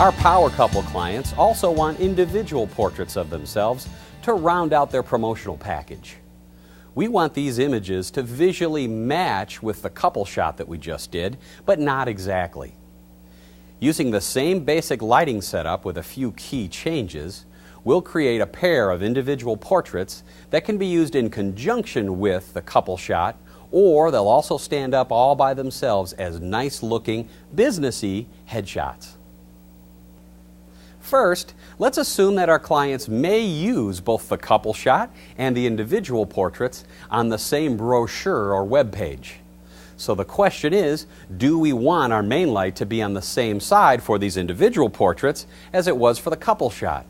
Our power couple clients also want individual portraits of themselves to round out their promotional package. We want these images to visually match with the couple shot that we just did, but not exactly. Using the same basic lighting setup with a few key changes, we'll create a pair of individual portraits that can be used in conjunction with the couple shot, or they'll also stand up all by themselves as nice-looking, businessy headshots. First, let's assume that our clients may use both the couple shot and the individual portraits on the same brochure or web page. So the question is, do we want our main light to be on the same side for these individual portraits as it was for the couple shot?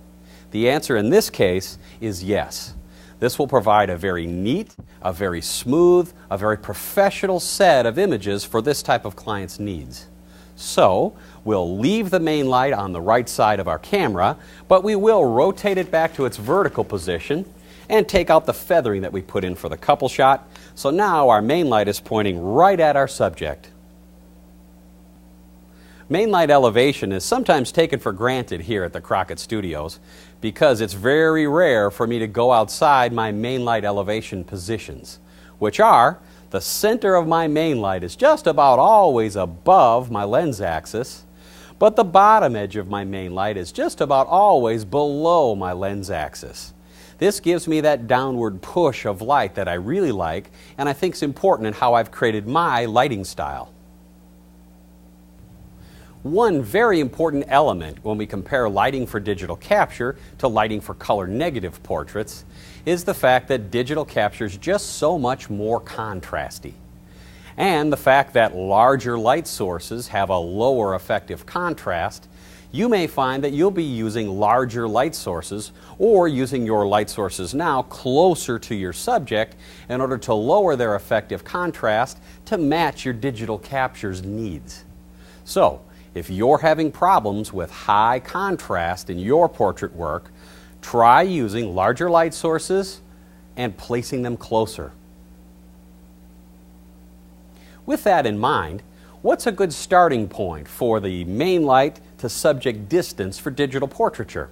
The answer in this case is yes. This will provide a very neat, a very smooth, a very professional set of images for this type of client's needs. So, we'll leave the main light on the right side of our camera, but we will rotate it back to its vertical position and take out the feathering that we put in for the couple shot. So now our main light is pointing right at our subject. Main light elevation is sometimes taken for granted here at the Crockett Studios because it's very rare for me to go outside my main light elevation positions, which are: the center of my main light is just about always above my lens axis, but the bottom edge of my main light is just about always below my lens axis. This gives me that downward push of light that I really like and I think is important in how I've created my lighting style. One very important element when we compare lighting for digital capture to lighting for color negative portraits is the fact that digital capture is just so much more contrasty. And the fact that larger light sources have a lower effective contrast, you may find that you'll be using larger light sources or using your light sources now closer to your subject in order to lower their effective contrast to match your digital capture's needs. So, if you're having problems with high contrast in your portrait work, try using larger light sources and placing them closer. With that in mind, what's a good starting point for the main light to subject distance for digital portraiture?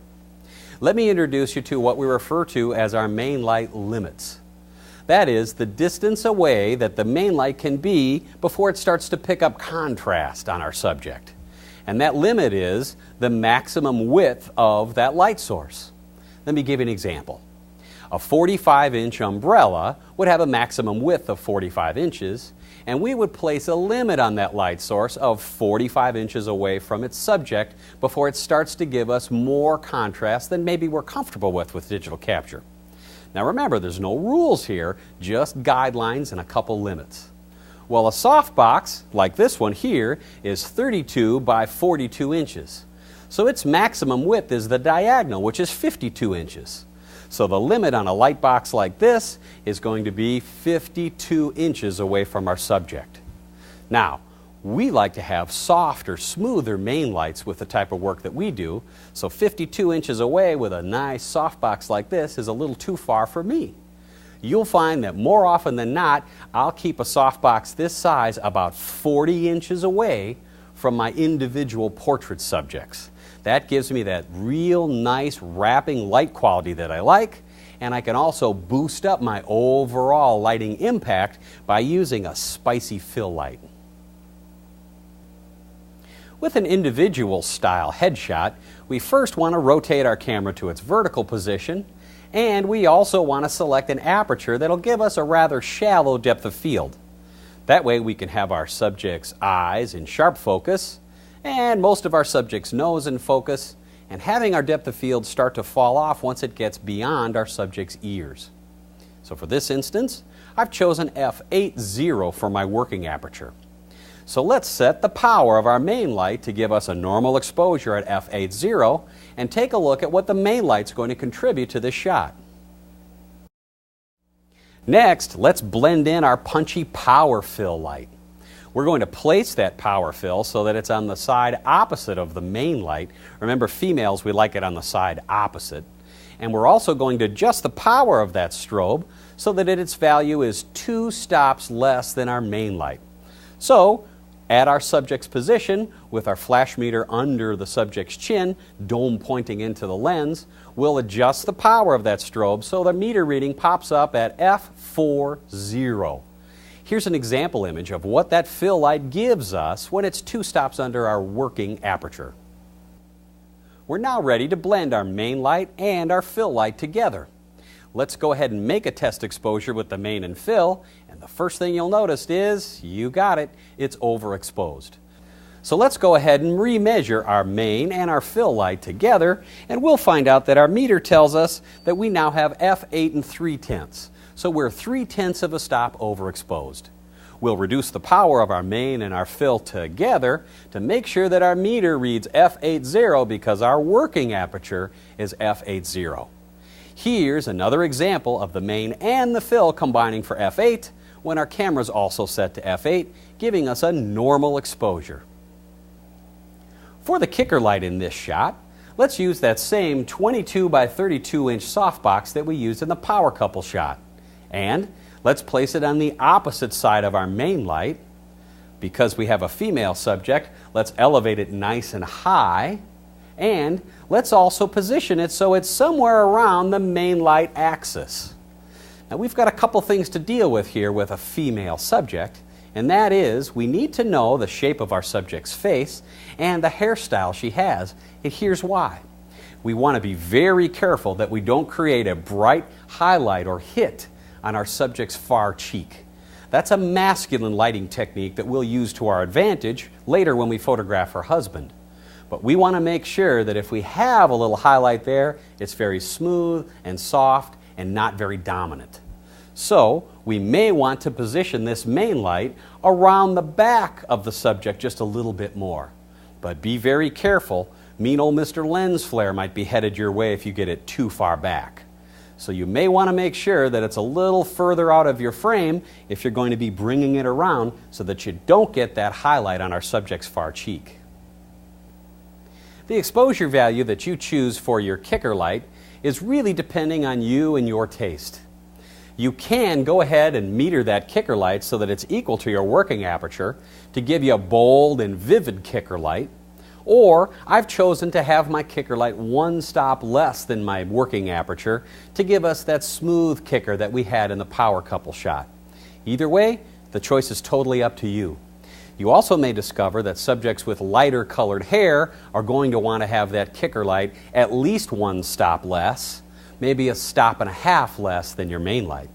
Let me introduce you to what we refer to as our main light limits. That is, the distance away that the main light can be before it starts to pick up contrast on our subject. And that limit is the maximum width of that light source. Let me give you an example. A 45-inch umbrella would have a maximum width of 45 inches, and we would place a limit on that light source of 45 inches away from its subject before it starts to give us more contrast than maybe we're comfortable with digital capture. Now remember, there's no rules here, just guidelines and a couple limits. Well, a softbox, like this one here, is 32 by 42 inches. So its maximum width is the diagonal, which is 52 inches. So the limit on a light box like this is going to be 52 inches away from our subject. Now, we like to have softer, smoother main lights with the type of work that we do, so 52 inches away with a nice softbox like this is a little too far for me. You'll find that more often than not, I'll keep a softbox this size about 40 inches away from my individual portrait subjects. That gives me that real nice wrapping light quality that I like, and I can also boost up my overall lighting impact by using a spicy fill light. With an individual style headshot, we first want to rotate our camera to its vertical position, and we also want to select an aperture that'll give us a rather shallow depth of field. That way we can have our subject's eyes in sharp focus, and most of our subject's nose in focus, and having our depth of field start to fall off once it gets beyond our subject's ears. So for this instance, I've chosen f8.0 for my working aperture. So let's set the power of our main light to give us a normal exposure at f8.0 and take a look at what the main light's going to contribute to this shot. Next, let's blend in our punchy power fill light. We're going to place that power fill so that it's on the side opposite of the main light. Remember, females, we like it on the side opposite. And we're also going to adjust the power of that strobe so that its value is 2 stops less than our main light. So, At our subject's position, with our flash meter under the subject's chin, dome pointing into the lens, we'll adjust the power of that strobe so the meter reading pops up at F40. Here's an example image of what that fill light gives us when it's 2 stops under our working aperture. We're now ready to blend our main light and our fill light together. Let's go ahead and make a test exposure with the main and fill, and the first thing you'll notice is, you got it, it's overexposed. So let's go ahead and remeasure our main and our fill light together, and we'll find out that our meter tells us that we now have F8 3/10. So we're 3/10 of a stop overexposed. We'll reduce the power of our main and our fill together to make sure that our meter reads F80 because our working aperture is F80. Here's another example of the main and the fill combining for F8 when our camera's also set to F8, giving us a normal exposure. For the kicker light in this shot, let's use that same 22 by 32 inch softbox that we used in the power couple shot. And let's place it on the opposite side of our main light. Because we have a female subject, let's elevate it nice and high. And let's also position it so it's somewhere around the main light axis. Now we've got a couple things to deal with here with a female subject, and that is we need to know the shape of our subject's face and the hairstyle she has, and here's why. We want to be very careful that we don't create a bright highlight or hit on our subject's far cheek. That's a masculine lighting technique that we'll use to our advantage later when we photograph her husband. But we want to make sure that if we have a little highlight there, it's very smooth and soft and not very dominant. So we may want to position this main light around the back of the subject just a little bit more. But be very careful. Mean old Mr. Lens Flare might be headed your way if you get it too far back. So you may want to make sure that it's a little further out of your frame if you're going to be bringing it around so that you don't get that highlight on our subject's far cheek. The exposure value that you choose for your kicker light is really depending on you and your taste. You can go ahead and meter that kicker light so that it's equal to your working aperture to give you a bold and vivid kicker light. Or I've chosen to have my kicker light 1 stop less than my working aperture to give us that smooth kicker that we had in the power couple shot. Either way, the choice is totally up to you. You also may discover that subjects with lighter colored hair are going to want to have that kicker light at least 1 stop less, maybe a stop and a half less than your main light.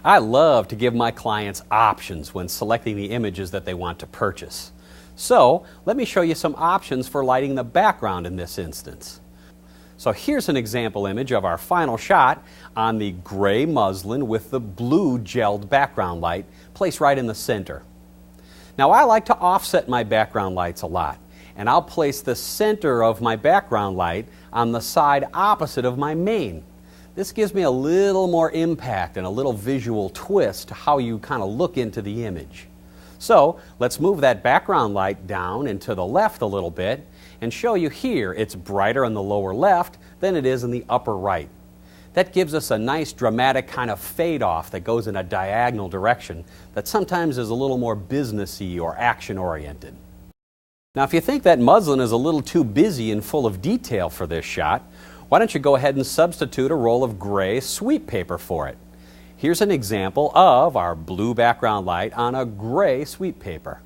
I love to give my clients options when selecting the images that they want to purchase. So let me show you some options for lighting the background in this instance. So here's an example image of our final shot on the gray muslin with the blue gelled background light placed right in the center. Now I like to offset my background lights a lot, and I'll place the center of my background light on the side opposite of my main. This gives me a little more impact and a little visual twist to how you kind of look into the image. So let's move that background light down and to the left a little bit and show you here it's brighter on the lower left than it is in the upper right. That gives us a nice dramatic kind of fade off that goes in a diagonal direction that sometimes is a little more businessy or action oriented. Now if you think that muslin is a little too busy and full of detail for this shot, why don't you go ahead and substitute a roll of gray sweep paper for it. Here's an example of our blue background light on a gray sweep paper.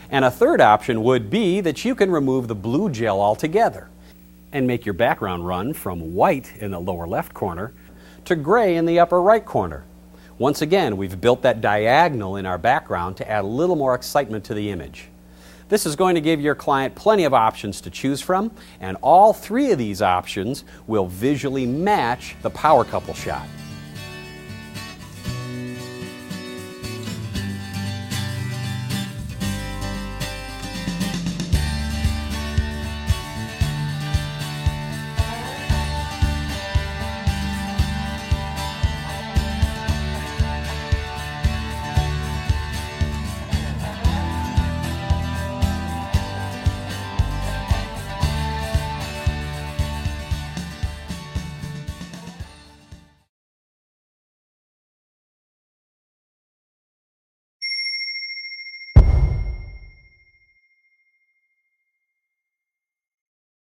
And a third option would be that you can remove the blue gel altogether and make your background run from white in the lower left corner to gray in the upper right corner. Once again, we've built that diagonal in our background to add a little more excitement to the image. This is going to give your client plenty of options to choose from, and all 3 of these options will visually match the power couple shot.